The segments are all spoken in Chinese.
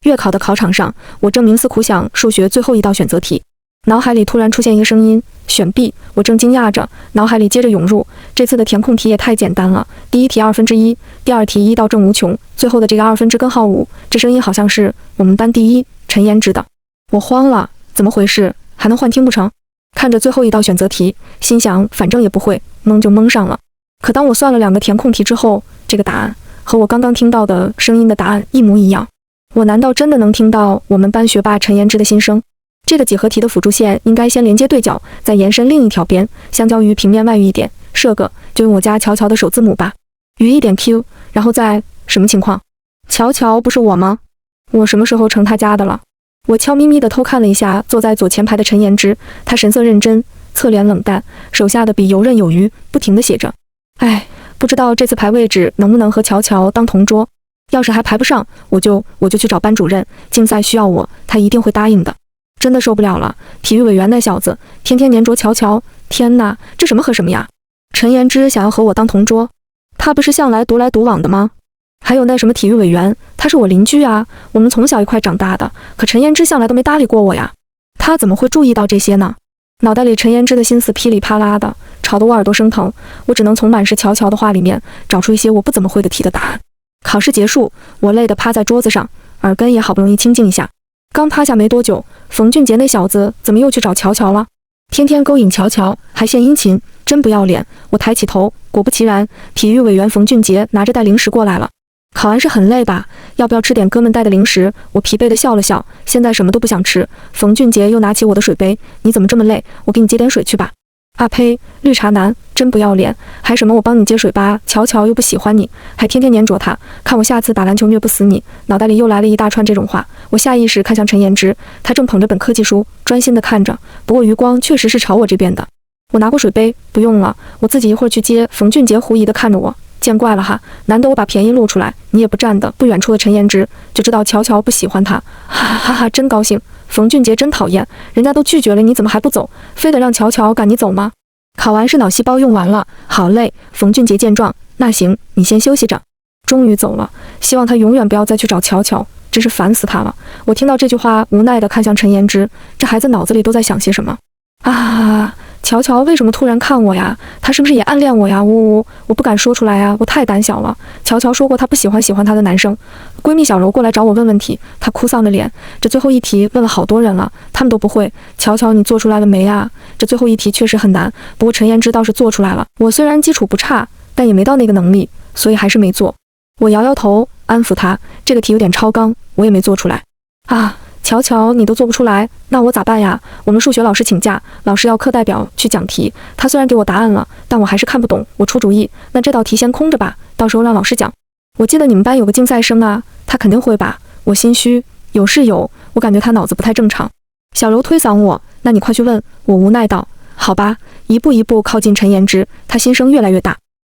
月考的考场上，我正冥思苦想数学最后一道选择题，脑海里突然出现一个声音，选 B。我正惊讶着，脑海里接着涌入，这次的填空题也太简单了，第一题1/2，第二题1到正无穷，最后的这个2/5，这声音好像是我们班第一陈妍之的。我慌了，怎么回事？还能幻听不成？看着最后一道选择题，心想反正也不会，蒙就蒙上了。可当我算了2个填空题之后，这个答案和我刚刚听到的声音的答案一模一样。我难道真的能听到我们班学霸陈妍之的心声？这个几何题的辅助线应该先连接对角，再延伸另一条边，相交于平面外隅一点，设个就用我家乔乔的首字母吧，余一点 Q， 然后再什么情况？乔乔不是我吗？我什么时候成他家的了？我悄咪咪地偷看了一下坐在左前排的陈妍之，他神色认真，侧脸冷淡，手下的笔游刃有余，不停地写着。哎，不知道这次排位置能不能和乔乔当同桌？要是还排不上，我就去找班主任，竞赛需要我，他一定会答应的。真的受不了了，体育委员那小子天天黏着乔乔，天哪，这什么和什么呀？陈妍之想要和我当同桌，他不是向来独来独往的吗？还有那什么体育委员，他是我邻居啊，我们从小一块长大的，可陈妍之向来都没搭理过我呀，他怎么会注意到这些呢？脑袋里陈妍之的心思噼里啪啦的，吵得我耳朵生疼，我只能从满是乔乔的话里面找出一些我不怎么会的题的答案。考试结束，我累得趴在桌子上，耳根也好不容易清静一下。刚趴下没多久，冯俊杰那小子怎么又去找乔乔了？天天勾引乔乔，还献殷勤，真不要脸！我抬起头，果不其然，体育委员冯俊杰拿着带零食过来了。考完是很累吧？要不要吃点哥们带的零食？我疲惫地笑了笑，现在什么都不想吃。冯俊杰又拿起我的水杯，你怎么这么累？我给你接点水去吧。啊呸！绿茶男，真不要脸！还什么我帮你接水吧？乔乔又不喜欢你，还天天黏着他，看我下次打篮球虐不死你！脑袋里又来了一大串这种话。我下意识看向陈妍之，他正捧着本科技书，专心地看着，不过余光确实是朝我这边的。我拿过水杯，不用了，我自己一会儿去接。冯俊杰狐疑地看着我，见怪了哈，难得我把便宜露出来，你也不站的。不远处的陈妍之就知道乔乔不喜欢他，哈哈哈，真高兴。冯俊杰真讨厌，人家都拒绝了，你怎么还不走？非得让乔乔赶你走吗？考完是脑细胞用完了，好累。冯俊杰见状，那行，你先休息着。终于走了，希望他永远不要再去找乔乔，真是烦死他了。我听到这句话，无奈地看向陈妍之，这孩子脑子里都在想些什么啊？乔乔为什么突然看我呀？他是不是也暗恋我呀？我不敢说出来呀，我太胆小了。乔乔说过他不喜欢他的男生。闺蜜小柔过来找我问问题，她哭丧着脸，这最后一题问了好多人了，他们都不会。乔乔你做出来了没啊？这最后一题确实很难，不过陈妍之倒是做出来了。我虽然基础不差，但也没到那个能力，所以还是没做。我摇摇头安抚她，这个题有点超纲，我也没做出来啊。乔乔，你都做不出来，那我咋办呀？我们数学老师请假，老师要课代表去讲题。他虽然给我答案了，但我还是看不懂。我出主意，那这道题先空着吧，到时候让老师讲。我记得你们班有个竞赛生啊，他肯定会吧？我心虚，有是有，我感觉他脑子不太正常。小柔推搡我，那你快去问。我无奈道，好吧，一步一步靠近陈妍之，他心声越来越大。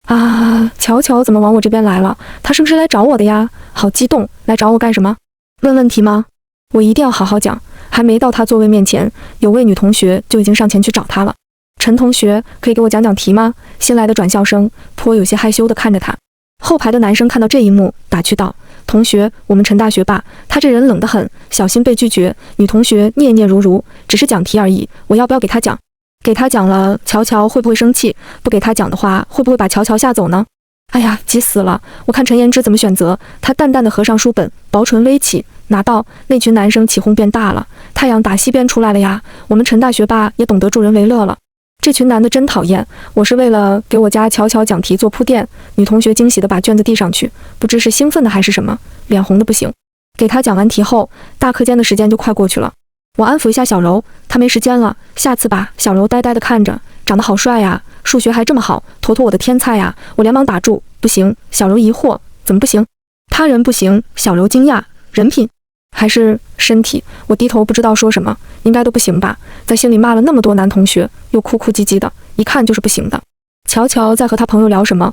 啊，乔乔怎么往我这边来了？他是不是来找我的呀？好激动，来找我干什么？问问题吗？我一定要好好讲。还没到他座位面前，有位女同学就已经上前去找他了。陈同学，可以给我讲讲题吗？新来的转校生颇有些害羞地看着他。后排的男生看到这一幕，打趣道：同学，我们陈大学霸，他这人冷得很，小心被拒绝。女同学嗫嗫如如，只是讲题而已，我要不要给他讲？给他讲了，乔乔会不会生气？不给他讲的话，会不会把乔乔吓走呢？哎呀，急死了！我看陈妍之怎么选择。他淡淡的合上书本，薄唇微起，拿到。那群男生起哄变大了，太阳打西边出来了呀！我们陈大学霸也懂得助人为乐了。这群男的真讨厌，我是为了给我家乔乔讲题做铺垫。女同学惊喜地把卷子递上去，不知是兴奋的还是什么，脸红的不行。给他讲完题后，大课间的时间就快过去了。我安抚一下小柔，他没时间了，下次吧。小柔呆呆地看着，长得好帅呀，数学还这么好，妥妥我的天才呀！我连忙打住，不行。小柔疑惑，怎么不行？他人不行。小柔惊讶，人品还是身体？我低头不知道说什么，应该都不行吧。在心里骂了那么多男同学，又哭哭唧唧的，一看就是不行的。乔乔在和他朋友聊什么？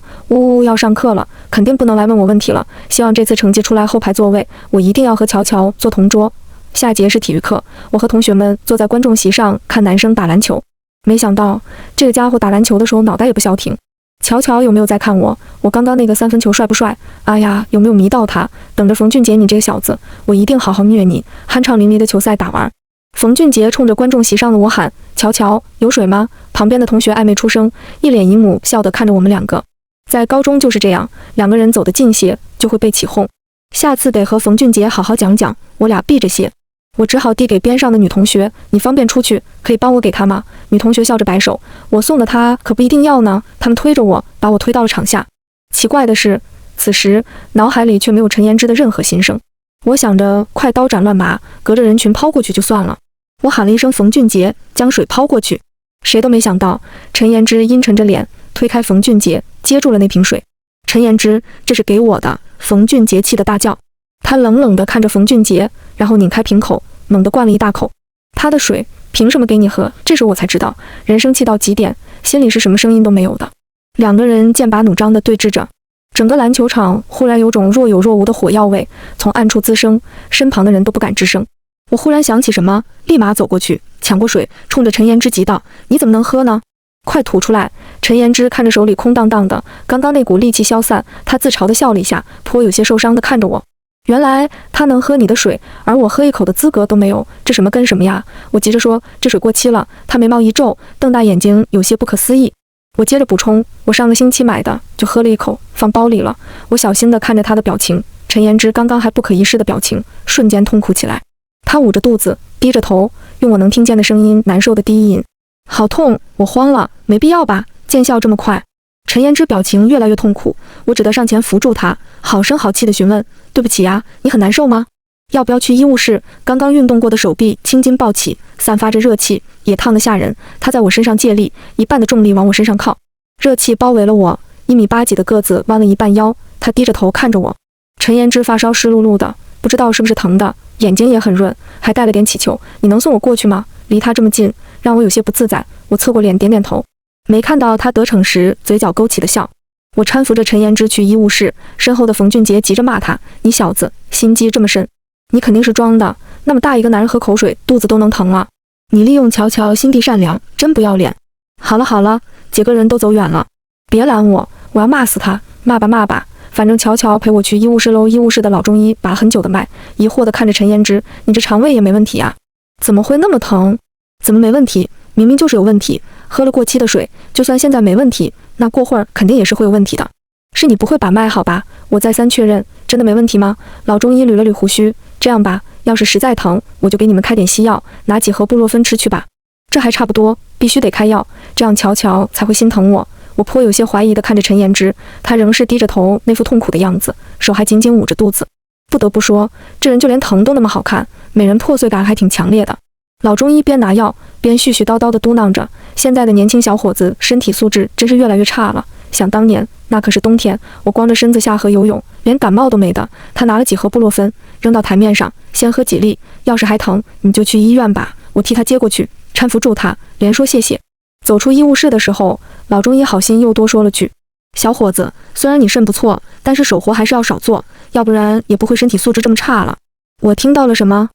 要上课了，肯定不能来问我问题了。希望这次成绩出来后排座位，我一定要和乔乔坐同桌。下节是体育课，我和同学们坐在观众席上看男生打篮球。没想到这个家伙打篮球的时候脑袋也不消停，乔乔有没有在看我？我刚刚那个3分球帅不帅？哎呀，有没有迷到他？等着冯俊杰你这个小子，我一定好好虐你！酣畅淋漓的球赛打完，冯俊杰冲着观众席上的我喊：乔乔，有水吗？旁边的同学暧昧出声，一脸姨母笑地看着我们两个。在高中就是这样，两个人走得近些就会被起哄。下次得和冯俊杰好好讲讲，我俩避着些。我只好递给边上的女同学，你方便出去，可以帮我给他吗？女同学笑着摆手，我送的他可不一定要呢。他们推着我，把我推到了场下。奇怪的是，此时脑海里却没有陈妍之的任何心声。我想着快刀斩乱麻，隔着人群抛过去就算了。我喊了一声冯俊杰，将水抛过去。谁都没想到，陈妍之阴沉着脸推开冯俊杰，接住了那瓶水。陈妍之，这是给我的！冯俊杰气得大叫。他冷冷地看着冯俊杰，然后拧开瓶口，猛地灌了一大口。他的水凭什么给你喝？这时我才知道，人生气到极点，心里是什么声音都没有的。两个人剑拔弩张地对峙着，整个篮球场忽然有种若有若无的火药味从暗处滋生，身旁的人都不敢吱声。我忽然想起什么，立马走过去抢过水，冲着陈妍之急道：你怎么能喝呢？快吐出来！陈妍之看着手里空荡荡的，刚刚那股戾气消散，他自嘲地笑了一下，颇有些受伤地看着我。原来他能喝你的水，而我喝一口的资格都没有，这什么跟什么呀？我急着说，这水过期了。他眉毛一皱，瞪大眼睛，有些不可思议。我接着补充，我上个星期买的，就喝了一口，放包里了。我小心地看着他的表情，陈妍之刚刚还不可一世的表情，瞬间痛苦起来。他捂着肚子，低着头，用我能听见的声音难受的低吟：好痛！我慌了，没必要吧？见效这么快。陈妍之表情越来越痛苦，我只得上前扶住他，好声好气地询问：对不起呀，你很难受吗？要不要去医务室？刚刚运动过的手臂青筋暴起，散发着热气，也烫得吓人。他在我身上借力，一半的重力往我身上靠，热气包围了我。1.8米几的个子弯了一半腰，他低着头看着我。陈妍之发烧湿漉漉的，不知道是不是疼的，眼睛也很润，还带了点乞求：你能送我过去吗？离他这么近，让我有些不自在。我侧过脸点点头，没看到他得逞时嘴角勾起的笑。我搀扶着陈妍之去医务室，身后的冯俊杰急着骂他：你小子心机这么深，你肯定是装的，那么大一个男人喝口水肚子都能疼了，你利用乔乔心地善良，真不要脸。好了好了，几个人都走远了，别拦我，我要骂死他。骂吧骂吧，反正乔乔陪我去医务室喽。医务室的老中医把很久的脉，疑惑地看着陈妍之：你这肠胃也没问题啊，怎么会那么疼？怎么没问题？明明就是有问题，喝了过期的水，就算现在没问题，那过会儿肯定也是会有问题的。是你不会把脉好吧？我再三确认，真的没问题吗？老中医捋了捋胡须，这样吧，要是实在疼，我就给你们开点西药，拿几盒布洛芬吃去吧。这还差不多，必须得开药，这样乔乔才会心疼我。我颇有些怀疑地看着陈妍之，他仍是低着头，那副痛苦的样子，手还紧紧捂着肚子。不得不说，这人就连疼都那么好看，美人破碎感还挺强烈的。老中医边拿药边絮絮叨叨地嘟囔着：现在的年轻小伙子身体素质真是越来越差了。想当年那可是冬天，我光着身子下河游泳，连感冒都没的。他拿了几盒布洛芬扔到台面上，先喝几粒，要是还疼你就去医院吧。我替他接过去，搀扶住他，连说谢谢。走出医务室的时候，老中医好心又多说了句：小伙子，虽然你肾不错，但是手活还是要少做，要不然也不会身体素质这么差了。我听到了什么？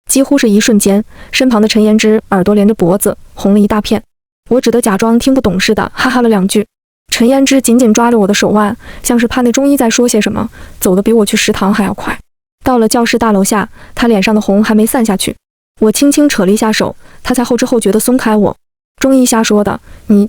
几乎是一瞬间，身旁的陈妍之耳朵连着脖子红了一大片，我只得假装听不懂似的哈哈了两句。陈妍之紧紧抓着我的手腕，像是怕那中医再说些什么，走得比我去食堂还要快。到了教室大楼下，他脸上的红还没散下去，我轻轻扯了一下手，他才后知后觉地松开我。中医瞎说的，你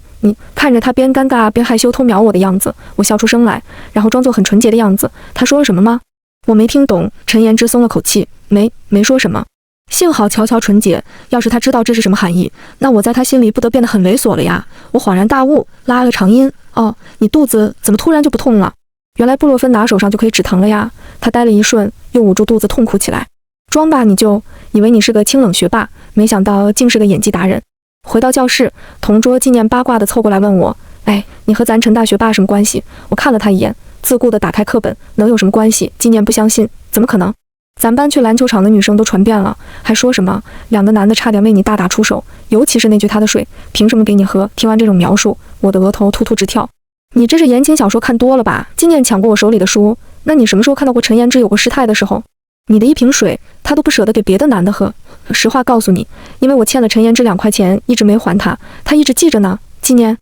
看着他边尴尬边害羞偷瞄我的样子，我笑出声来，然后装作很纯洁的样子。他说了什么吗？我没听懂。陈妍之松了口气，没说什么。幸好乔乔纯洁，要是他知道这是什么含义，那我在他心里不得变得很猥琐了呀。我恍然大悟，拉了长音：哦，你肚子怎么突然就不痛了？原来布洛芬拿手上就可以止疼了呀。他呆了一瞬，又捂住肚子痛哭起来。装吧，你就以为你是个清冷学霸，没想到竟是个演技达人。回到教室，同桌纪念八卦地凑过来问我：哎，你和咱陈大学霸什么关系？我看了他一眼，自顾地打开课本，能有什么关系？纪念不相信，怎么可能？咱班去篮球场的女生都传遍了，还说什么两个男的差点为你大打出手，尤其是那句他的水凭什么给你喝？听完这种描述，我的额头突突直跳。你这是言情小说看多了吧？纪念抢过我手里的书，那你什么时候看到过陈妍之有过失态的时候？你的一瓶水，他都不舍得给别的男的喝。实话告诉你，因为我欠了陈妍之2块钱，一直没还他，他一直记着呢。纪念。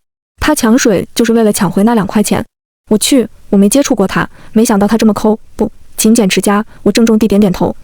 他抢水就是为了抢回那2块钱。我去，我没接触过他，没想到他这么抠，不，勤俭持家。我郑重地点点头。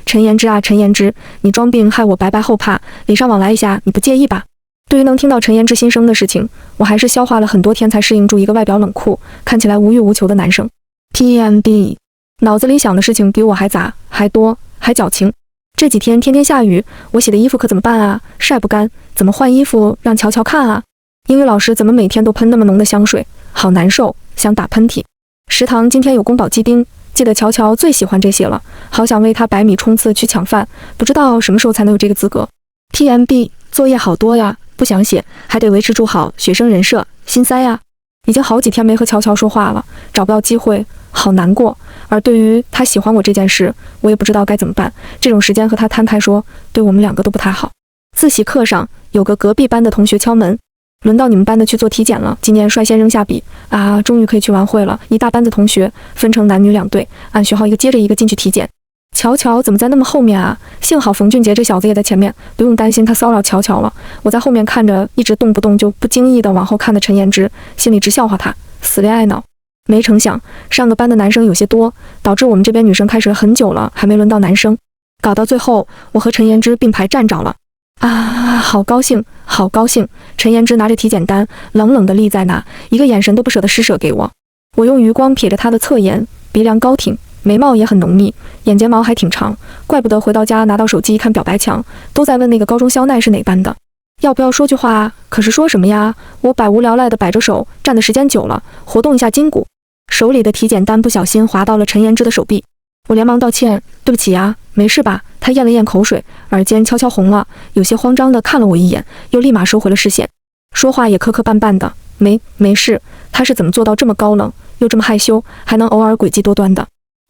陈言之啊，陈言之，你装病害我白白后怕，礼尚往来一下，你不介意吧？对于能听到陈言之心声的事情，我还是消化了很多天才适应住一个外表冷酷、看起来无欲无求的男生。TMB， 脑子里想的事情比我还杂、还多、还矫情。这几天天天下雨，我洗的衣服可怎么办啊？晒不干，怎么换衣服让乔乔看啊？英语老师怎么每天都喷那么浓的香水？好难受，想打喷嚏。食堂今天有宫保鸡丁，记得乔乔最喜欢这些了，好想为他百米冲刺去抢饭，不知道什么时候才能有这个资格。TMB， 作业好多呀，不想写，还得维持住好学生人设，心塞呀。已经好几天没和乔乔说话了，找不到机会，好难过。而对于他喜欢我这件事，我也不知道该怎么办。这种时间和他摊开说，对我们2个都不太好。自习课上，有个隔壁班的同学敲门，轮到你们班的去做体检了。今年率先扔下笔啊，终于可以去晚会了。一大班的同学分成男女2队，按学号一个接着一个进去体检。乔乔怎么在那么后面啊？幸好冯俊杰这小子也在前面，不用担心他骚扰乔乔了。我在后面看着，一直动不动就不经意的往后看的陈言之，心里直笑话他死恋爱脑。没成想上个班的男生有些多，导致我们这边女生开始了很久了，还没轮到男生，搞到最后我和陈言之并排站着了。啊，好高兴，好高兴！陈言之拿着体检单，冷冷地立在那，一个眼神都不舍得施舍给我。我用余光瞥着他的侧颜，鼻梁高挺，眉毛也很浓密，眼睫毛还挺长，怪不得回到家拿到手机一看表白墙，都在问那个高中肖奈是哪班的。要不要说句话啊？可是说什么呀？我百无聊赖地摆着手，站的时间久了，活动一下筋骨。手里的体检单不小心滑到了陈言之的手臂，我连忙道歉，对不起呀，没事吧？他咽了咽口水，耳尖悄悄红了，有些慌张地看了我一眼，又立马收回了视线，说话也磕磕绊绊的，没事。他是怎么做到这么高冷，又这么害羞，还能偶尔诡计多端的？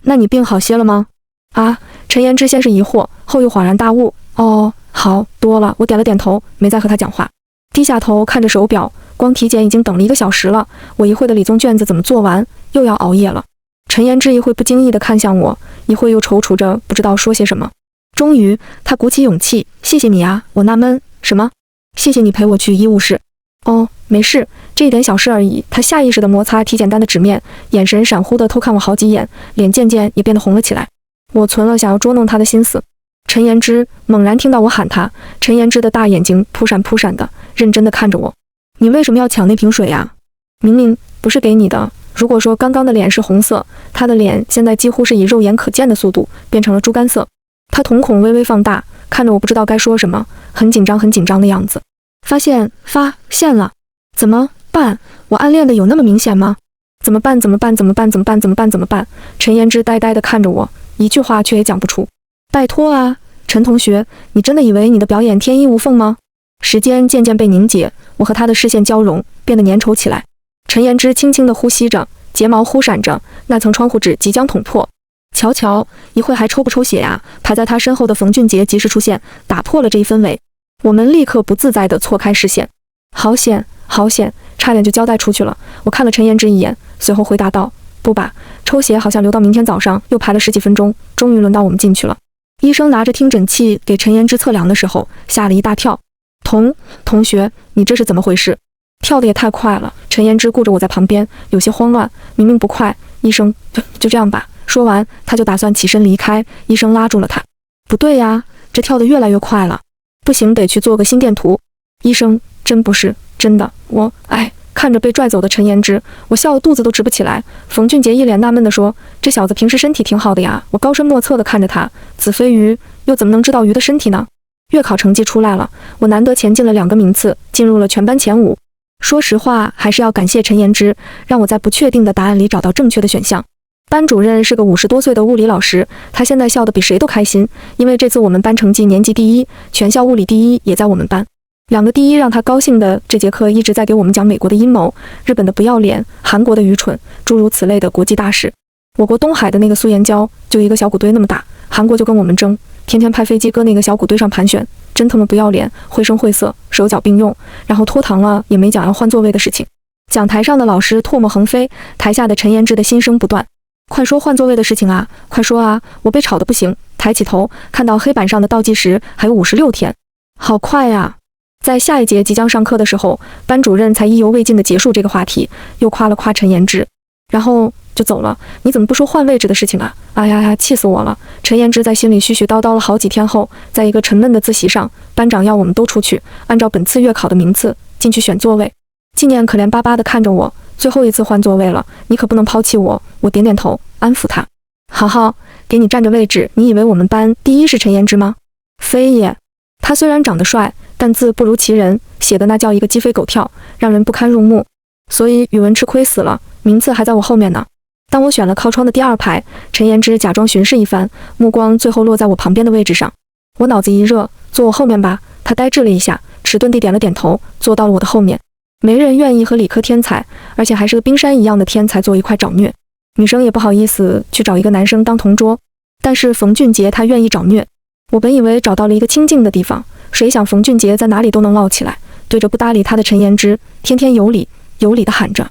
那你病好些了吗？啊，陈言之先是疑惑，后又恍然大悟，哦，好多了。我点了点头，没再和他讲话，低下头看着手表，光体检已经等了1个小时了，我一会的理综卷子怎么做完，又要熬夜了。陈言之一会不经意地看向我，一会又踌躇着不知道说些什么。终于他鼓起勇气，谢谢你啊。我纳闷，什么？谢谢你陪我去医务室。哦，没事，这一点小事而已。他下意识地摩擦体检单的纸面，眼神闪忽地偷看我好几眼，脸渐渐也变得红了起来。我存了想要捉弄他的心思。陈言之猛然听到我喊他，陈言之的大眼睛扑闪扑闪的，认真地看着我。你为什么要抢那瓶水呀？明明不是给你的。如果说刚刚的脸是红色，他的脸现在几乎是以肉眼可见的速度变成了猪肝色。他瞳孔微微放大，看着我不知道该说什么，很紧张的样子。发现了？怎么办？我暗恋的有那么明显吗？怎么办？陈言之呆呆地看着我，一句话却也讲不出。拜托啊，陈同学，你真的以为你的表演天衣无缝吗？时间渐渐被凝结，我和他的视线交融，变得粘稠起来。陈言之轻轻地呼吸着，睫毛忽闪着，那层窗户纸即将捅破。乔，一会还抽不抽血呀？排在他身后的冯俊杰及时出现，打破了这一氛围。我们立刻不自在地错开视线。好险，差点就交代出去了。我看了陈言之一眼，随后回答道：不吧，抽血好像留到明天早上，又排了10几分钟，终于轮到我们进去了。医生拿着听诊器给陈言之测量的时候，吓了一大跳。同学，你这是怎么回事？跳得也太快了。陈言之顾着我在旁边，有些慌乱。明明不快，医生，就这样吧。说完，他就打算起身离开，医生拉住了他。不对呀，这跳得越来越快了，不行，得去做个心电图。医生，真不是真的，看着被拽走的陈言之，我笑得肚子都直不起来。冯俊杰一脸纳闷地说：这小子平时身体挺好的呀。我高深莫测地看着他，子非鱼，又怎么能知道鱼的身体呢？月考成绩出来了，我难得前进了2个名次，进入了全班前5。说实话，还是要感谢陈言之，让我在不确定的答案里找到正确的选项。班主任是个50多岁的物理老师，他现在笑得比谁都开心，因为这次我们班成绩年级第1，全校物理第1也在我们班。2个第1让他高兴的，这节课一直在给我们讲美国的阴谋、日本的不要脸、韩国的愚蠢，诸如此类的国际大事。我国东海的那个苏岩礁就一个小谷堆那么大，韩国就跟我们争，天天派飞机搁那个小谷堆上盘旋，真他妈不要脸，绘声绘色，手脚并用，然后拖堂了也没讲要换座位的事情。讲台上的老师唾沫横飞，台下的陈言之的心声不断。快说换座位的事情啊，快说啊！我被吵得不行，抬起头看到黑板上的倒计时还有56天，好快呀！在下一节即将上课的时候，班主任才意犹未尽地结束这个话题，又夸了夸陈妍之，然后就走了。你怎么不说换位置的事情啊？哎呀，气死我了！陈妍之在心里絮絮叨叨了好几天后，在一个沉闷的自习上，班长要我们都出去，按照本次月考的名次进去选座位。纪念可怜巴巴地看着我，最后一次换座位了，你可不能抛弃我。我点点头，安抚他。好好，给你占着位置。你以为我们班第一是陈妍之吗？非也。他虽然长得帅，但字不如其人，写的那叫一个鸡飞狗跳，让人不堪入目。所以语文吃亏死了，名次还在我后面呢。当我选了靠窗的第2排，陈妍之假装巡视一番，目光最后落在我旁边的位置上。我脑子一热，坐我后面吧。他呆滞了一下，迟钝地点了点头，坐到了我的后面。没人愿意和理科天才，而且还是个冰山一样的天才坐一块找虐。女生也不好意思去找一个男生当同桌，但是冯俊杰他愿意找虐。我本以为找到了一个清静的地方，谁想冯俊杰在哪里都能唠起来，对着不搭理他的陈妍之，天天有理有理地喊着。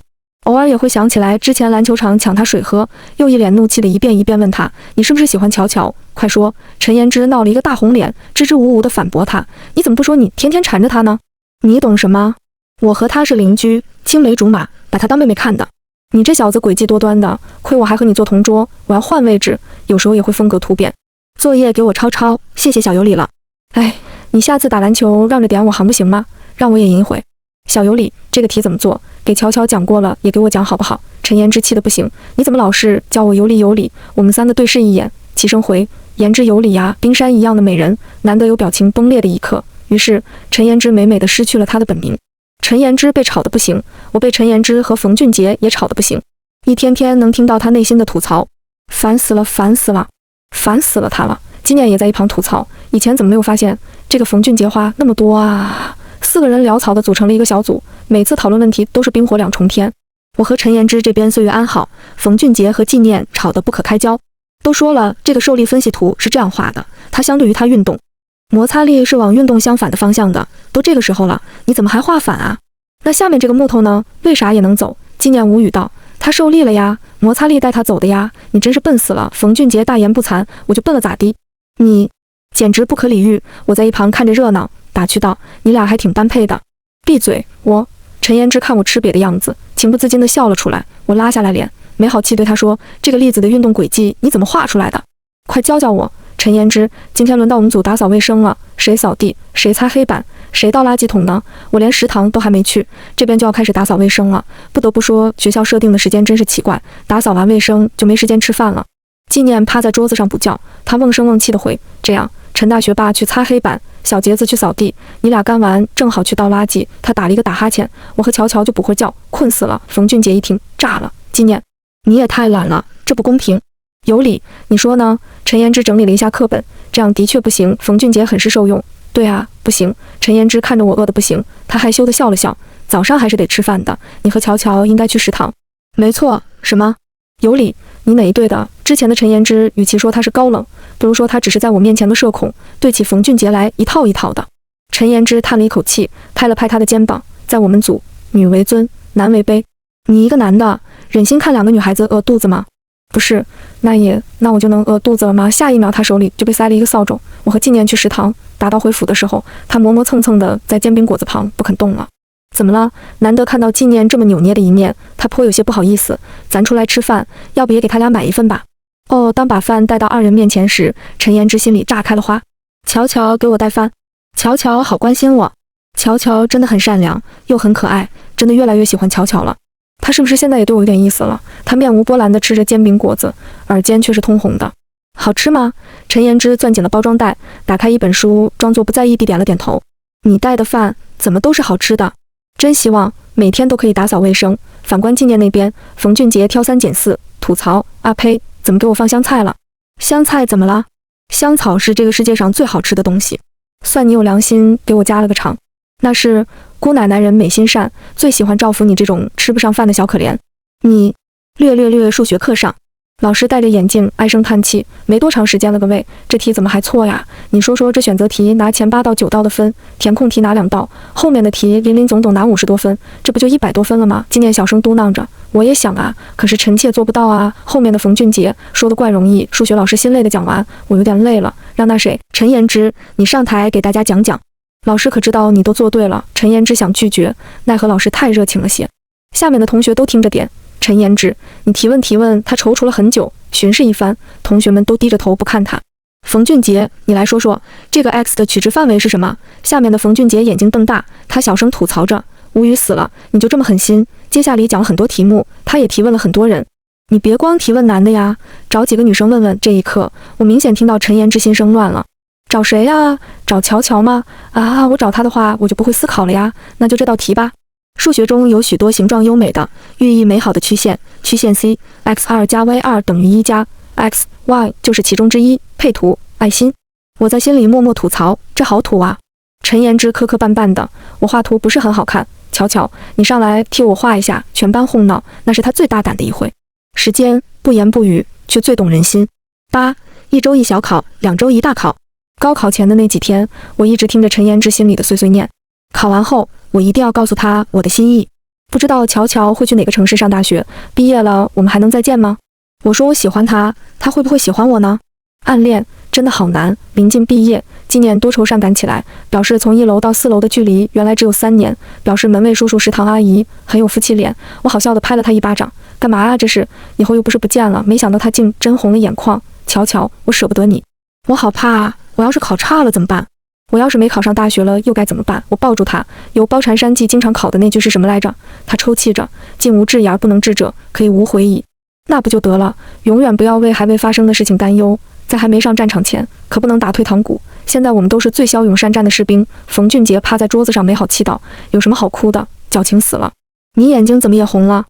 偶尔也会想起来之前篮球场抢他水喝，又一脸怒气的一遍一遍问他，你是不是喜欢乔乔？快说！陈妍之闹了一个大红脸，支支吾吾地反驳他，你怎么不说你天天缠着他呢？你懂什么？我和他是邻居，青梅竹马，把他当妹妹看的。你这小子诡计多端的，亏我还和你做同桌，我要换位置，有时候也会风格突变。作业给我抄抄，谢谢小有理了。哎，你下次打篮球让着点我行不行吗？让我也赢一回。小有理，这个题怎么做？给乔乔讲过了，也给我讲好不好？陈妍之气得不行，你怎么老是叫我有理有理？我们3个对视一眼，齐声回：言之有理呀！冰山一样的美人，难得有表情崩裂的一刻。于是陈妍之美美的失去了她的本名。陈妍之被吵得不行，我被陈妍之和冯俊杰也吵得不行，一天天能听到他内心的吐槽，烦死了，烦死了，烦死了他了。今年也在一旁吐槽，以前怎么没有发现这个冯俊杰话那么多啊？4个人潦草地组成了一个小组，每次讨论问题都是冰火两重天。我和陈妍之这边岁月安好，冯俊杰和纪念吵得不可开交。都说了，这个受力分析图是这样画的，它相对于它运动，摩擦力是往运动相反的方向的。都这个时候了，你怎么还画反啊？那下面这个木头呢？为啥也能走？纪念无语道：他受力了呀，摩擦力带他走的呀。你真是笨死了。冯俊杰大言不惭，我就笨了咋的？你简直不可理喻。我在一旁看着热闹，打趣道：你俩还挺般配的。闭嘴！陈妍之看我吃瘪的样子，情不自禁地笑了出来。我拉下来脸，没好气对他说：这个粒子的运动轨迹你怎么画出来的？快教教我。陈妍之，今天轮到我们组打扫卫生了，谁扫地，谁擦黑板，谁倒垃圾桶呢？我连食堂都还没去，这边就要开始打扫卫生了。不得不说，学校设定的时间真是奇怪，打扫完卫生就没时间吃饭了。纪念趴在桌子上补觉，他瓮声瓮气地回：这样，陈大学霸去擦黑板，小杰子去扫地，你俩干完正好去倒垃圾。他打了一个打哈欠，我和乔乔就补会觉，困死了。冯俊杰一听炸了：纪念，你也太懒了，这不公平。有理，你说呢？陈妍之整理了一下课本，这样的确不行。冯俊杰很是受用。对啊，不行。陈妍之看着我饿得不行，他害羞地笑了笑。早上还是得吃饭的，你和乔乔应该去食堂。没错。什么？有理，你哪一队的？之前的陈妍之与其说他是高冷，不如说他只是在我面前的社恐，对起冯俊杰来一套一套的。陈妍之叹了一口气，拍了拍他的肩膀，在我们组，女为尊，男为卑。你一个男的，忍心看2个女孩子饿肚子吗？不是，那我就能饿肚子了吗？下一秒他手里就被塞了一个扫帚。我和纪念去食堂，打道回府的时候，他磨磨蹭蹭的在煎饼果子旁不肯动了。怎么了？难得看到纪念这么扭捏的一面，他颇有些不好意思。咱出来吃饭，要不也给他俩买一份吧？哦，当把饭带到2人面前时，陈妍之心里炸开了花。乔乔给我带饭，乔乔好关心我，乔乔真的很善良，又很可爱，真的越来越喜欢乔乔了。他是不是现在也对我有点意思了？他面无波澜地吃着煎饼果子，耳尖却是通红的。好吃吗？陈妍之攥紧了包装袋，打开一本书，装作不在意地点了点头。你带的饭怎么都是好吃的？真希望每天都可以打扫卫生。反观纪念那边，冯俊杰挑3拣4，吐槽：啊呸，怎么给我放香菜了？香菜怎么了？香草是这个世界上最好吃的东西，算你有良心，给我加了个肠。那是姑奶奶人美心善，最喜欢照拂你这种吃不上饭的小可怜。你数学课上，老师戴着眼镜唉声叹气，没多长时间了，各位，这题怎么还错呀？你说说，这选择题拿前8到9道的分，填空题拿2道，后面的题林林总总拿50多分，这不就100多分了吗？纪念小声嘟囔着，我也想啊，可是臣妾做不到啊。后面的冯俊杰说的怪容易，数学老师心累的讲完，我有点累了，让那谁，陈妍之，你上台给大家讲讲。老师可知道你都做对了。陈言之想拒绝，奈何老师太热情了些。下面的同学都听着点。陈言之，你提问。他踌躇了很久，巡视一番，同学们都低着头不看他。冯俊杰，你来说说这个 X 的取值范围是什么？下面的冯俊杰眼睛瞪大，他小声吐槽着，无语死了，你就这么狠心？接下来讲了很多题目，他也提问了很多人。你别光提问男的呀，找几个女生问问。这一刻，我明显听到陈言之心生乱了。找谁呀？找乔乔吗？啊，我找他的话，我就不会思考了呀。那就这道题吧。数学中有许多形状优美的、寓意美好的曲线，曲线 c，x2 加 y2 等于1加 x，y 就是其中之一。配图，爱心。我在心里默默吐槽，这好土啊。陈言之磕磕绊绊的，我画图不是很好看。乔乔，你上来替我画一下。全班哄闹，那是他最大胆的一回。时间，不言不语，却最懂人心。8，一周一小考，2周一大考。高考前的那几天，我一直听着陈言之心里的碎碎念。考完后，我一定要告诉他我的心意。不知道乔乔会去哪个城市上大学，毕业了我们还能再见吗？我说我喜欢他，他会不会喜欢我呢？暗恋真的好难。临近毕业，纪念多愁善感起来，表示从1楼到4楼的距离原来只有3年，表示门卫叔叔、食堂阿姨很有夫妻脸。我好笑的拍了他一巴掌，干嘛啊这是？以后又不是不见了。没想到他竟真红了眼眶。乔乔，我舍不得你，我好怕啊，我要是考差了怎么办？我要是没考上大学了又该怎么办？我抱住他，有包禅山记经常考的那句是什么来着？他抽泣着，竟无志也而不能志者，可以无悔矣。那不就得了？永远不要为还未发生的事情担忧，在还没上战场前，可不能打退堂鼓。现在我们都是最骁勇善战的士兵。冯俊杰趴在桌子上没好气道，有什么好哭的？矫情死了。你眼睛怎么也红了？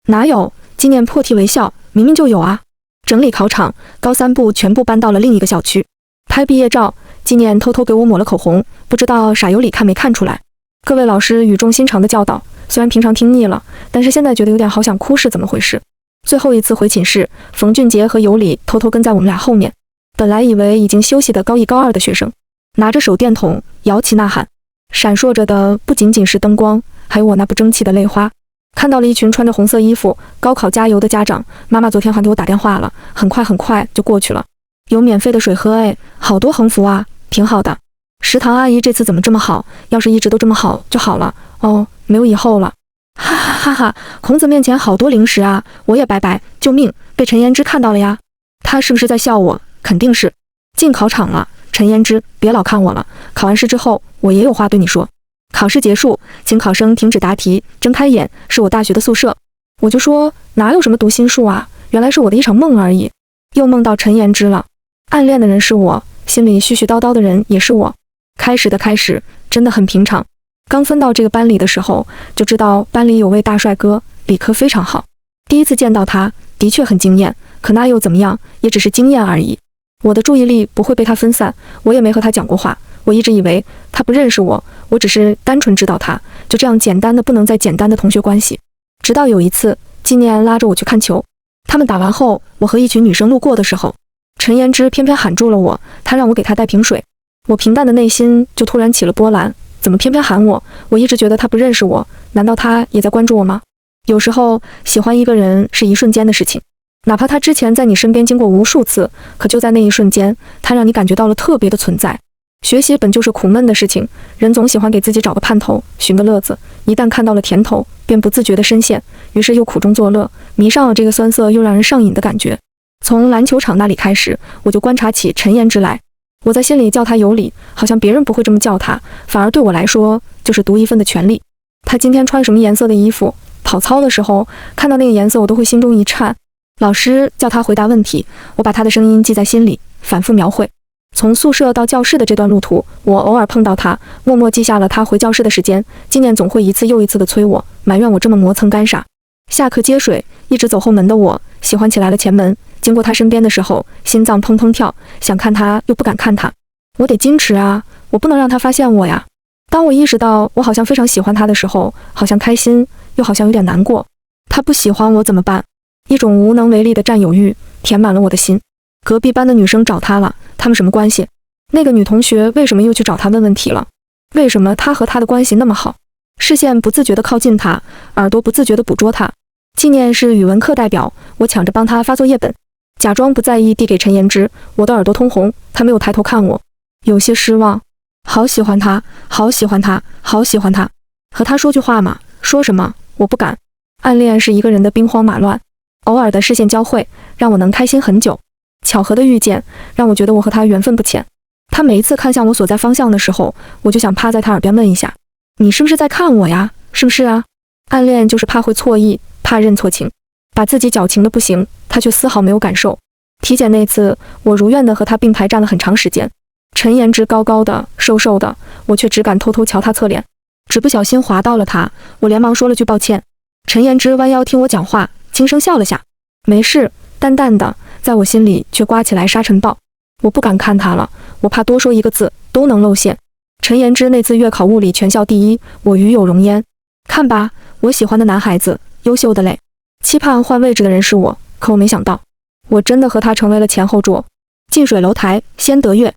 哪有？今年破涕为笑，明明就有啊。整理考场，高3部全部搬到了另一个校区。拍毕业照，纪念偷偷给我抹了口红，不知道傻有理看没看出来。各位老师语重心长的教导，虽然平常听腻了，但是现在觉得有点好想哭，是怎么回事？最后一次回寝室，冯俊杰和有理偷偷跟在我们俩后面。本来以为已经休息的高1高2的学生，拿着手电筒摇旗呐喊，闪烁着的不仅仅是灯光，还有我那不争气的泪花。看到了一群穿着红色衣服高考加油的家长，妈妈昨天还给我打电话了，很快就过去了。有免费的水喝哎，好多横幅啊，挺好的。食堂阿姨这次怎么这么好？要是一直都这么好就好了哦，没有以后了。哈哈哈哈！孔子面前好多零食啊，我也拜拜！救命！被陈言之看到了呀，他是不是在笑我？肯定是。进考场了，陈言之，别老看我了。考完试之后，我也有话对你说。考试结束，请考生停止答题，睁开眼，是我大学的宿舍。我就说哪有什么读心术啊，原来是我的一场梦而已。又梦到陈言之了，暗恋的人是我，心里絮絮叨叨的人也是我。开始的开始真的很平常。刚分到这个班里的时候，就知道班里有位大帅哥，理科非常好。第一次见到他，的确很惊艳，可那又怎么样，也只是惊艳而已。我的注意力不会被他分散，我也没和他讲过话。我一直以为他不认识我，我只是单纯知道他，就这样简单的不能再简单的同学关系。直到有一次，纪念拉着我去看球，他们打完后，我和一群女生路过的时候，陈言之偏偏喊住了我，他让我给他带瓶水。我平淡的内心就突然起了波澜，怎么偏偏喊我？我一直觉得他不认识我，难道他也在关注我吗？有时候喜欢一个人是一瞬间的事情，哪怕他之前在你身边经过无数次，可就在那一瞬间，他让你感觉到了特别的存在。学习本就是苦闷的事情，人总喜欢给自己找个盼头，寻个乐子，一旦看到了甜头，便不自觉地深陷，于是又苦中作乐，迷上了这个酸涩又让人上瘾的感觉。从篮球场那里开始，我就观察起陈言之来。我在心里叫他有理，好像别人不会这么叫他，反而对我来说就是独一份的权利。他今天穿什么颜色的衣服？跑操的时候看到那个颜色，我都会心中一颤。老师叫他回答问题，我把他的声音记在心里，反复描绘。从宿舍到教室的这段路途，我偶尔碰到他，默默记下了他回教室的时间。纪念总会一次又一次地催我，埋怨我这么磨蹭干啥。下课接水，一直走后门的我，喜欢起来了前门。经过他身边的时候，心脏砰砰跳，想看他又不敢看他。我得矜持啊，我不能让他发现我呀。当我意识到我好像非常喜欢他的时候，好像开心，又好像有点难过。他不喜欢我怎么办？一种无能为力的占有欲填满了我的心。隔壁班的女生找他了，他们什么关系？那个女同学为什么又去找他问问题了？为什么他和他的关系那么好？视线不自觉地靠近他，耳朵不自觉地捕捉他。纪念是语文课代表，我抢着帮他发作业本，假装不在意递给陈言之，我的耳朵通红，他没有抬头看我，有些失望。好喜欢他，好喜欢他，好喜欢他。和他说句话嘛，说什么？我不敢。暗恋是一个人的兵荒马乱，偶尔的视线交汇，让我能开心很久。巧合的遇见，让我觉得我和他缘分不浅。他每一次看向我所在方向的时候，我就想趴在他耳边问一下：你是不是在看我呀？是不是啊？暗恋就是怕会错意，怕认错情，把自己矫情的不行，他却丝毫没有感受。体检那次，我如愿的和他并排站了很长时间。陈妍之高高的，瘦瘦的，我却只敢偷偷瞧他侧脸，只不小心滑到了他，我连忙说了句抱歉。陈妍之弯腰听我讲话，轻声笑了下，没事，淡淡的，在我心里却刮起来沙尘暴。我不敢看他了，我怕多说一个字都能露馅。陈妍之那次月考物理全校第一，我与有荣焉。看吧，我喜欢的男孩子，优秀的嘞。期盼换位置的人是我，可我没想到，我真的和他成为了前后桌。近水楼台先得月。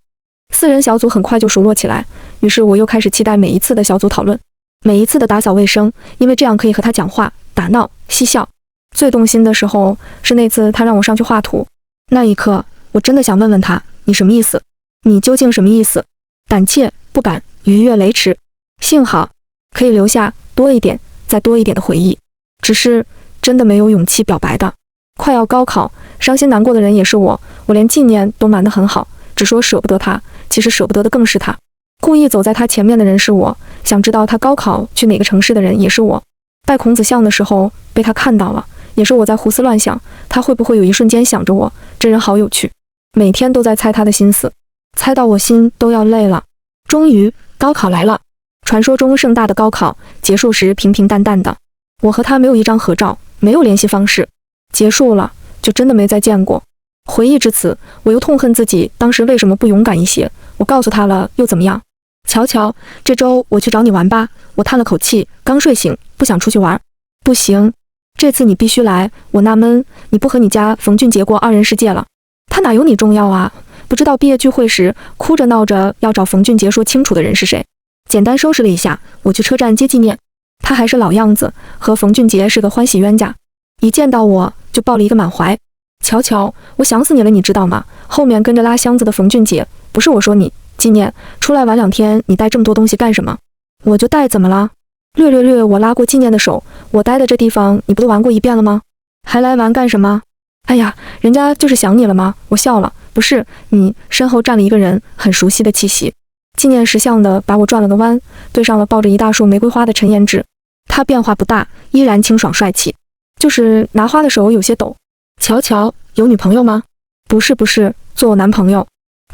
4人小组很快就熟络起来，于是我又开始期待每一次的小组讨论，每一次的打扫卫生，因为这样可以和他讲话、打闹、嬉笑。最动心的时候是那次他让我上去画图，那一刻我真的想问问他，你什么意思？你究竟什么意思？胆怯、不敢、逾越雷池，幸好可以留下多一点、再多一点的回忆，只是真的没有勇气表白的。快要高考，伤心难过的人也是我，我连纪念都瞒得很好，只说舍不得他，其实舍不得的更是他。故意走在他前面的人是我，想知道他高考去哪个城市的人也是我。拜孔子像的时候被他看到了，也是我在胡思乱想，他会不会有一瞬间想着我？这人好有趣，每天都在猜他的心思，猜到我心都要累了。终于，高考来了，传说中盛大的高考结束时平平淡淡的，我和他没有一张合照，没有联系方式，结束了就真的没再见过。回忆至此，我又痛恨自己当时为什么不勇敢一些。我告诉他了又怎么样？乔乔，这周我去找你玩吧。我叹了口气，刚睡醒，不想出去玩。不行，这次你必须来。我纳闷，你不和你家冯俊杰过2人世界了？他哪有你重要啊？不知道毕业聚会时哭着闹着要找冯俊杰说清楚的人是谁？简单收拾了一下，我去车站接纪念。他还是老样子，和冯俊杰是个欢喜冤家，一见到我就抱了一个满怀。乔乔，我想死你了，你知道吗？后面跟着拉箱子的冯俊杰，不是我说你，纪念出来玩2天，你带这么多东西干什么？我就带，怎么了？略，我拉过纪念的手，我待的这地方你不都玩过一遍了吗？还来玩干什么？哎呀，人家就是想你了吗？我笑了，不是，你身后站了一个人，很熟悉的气息。纪念识相的把我转了个弯，对上了抱着一大束玫瑰花的陈妍之。他变化不大，依然清爽帅气，就是拿花的手有些抖。乔乔，有女朋友吗？不是，做我男朋友。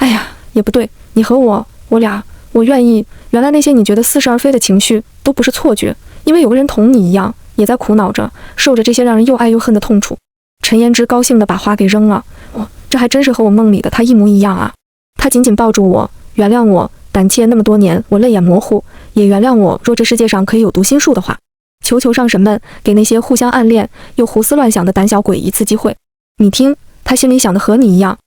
哎呀，也不对，你和我俩，我愿意。原来那些你觉得似是而非的情绪都不是错觉，因为有个人同你一样，也在苦恼着，受着这些让人又爱又恨的痛楚。陈妍之高兴地把花给扔了，这还真是和我梦里的他一模一样啊。他紧紧抱住我，原谅我胆怯那么多年，我泪眼模糊，也原谅我若这世界上可以有读心术的话，求上神们给那些互相暗恋又胡思乱想的胆小鬼一次机会。你听，他心里想的和你一样。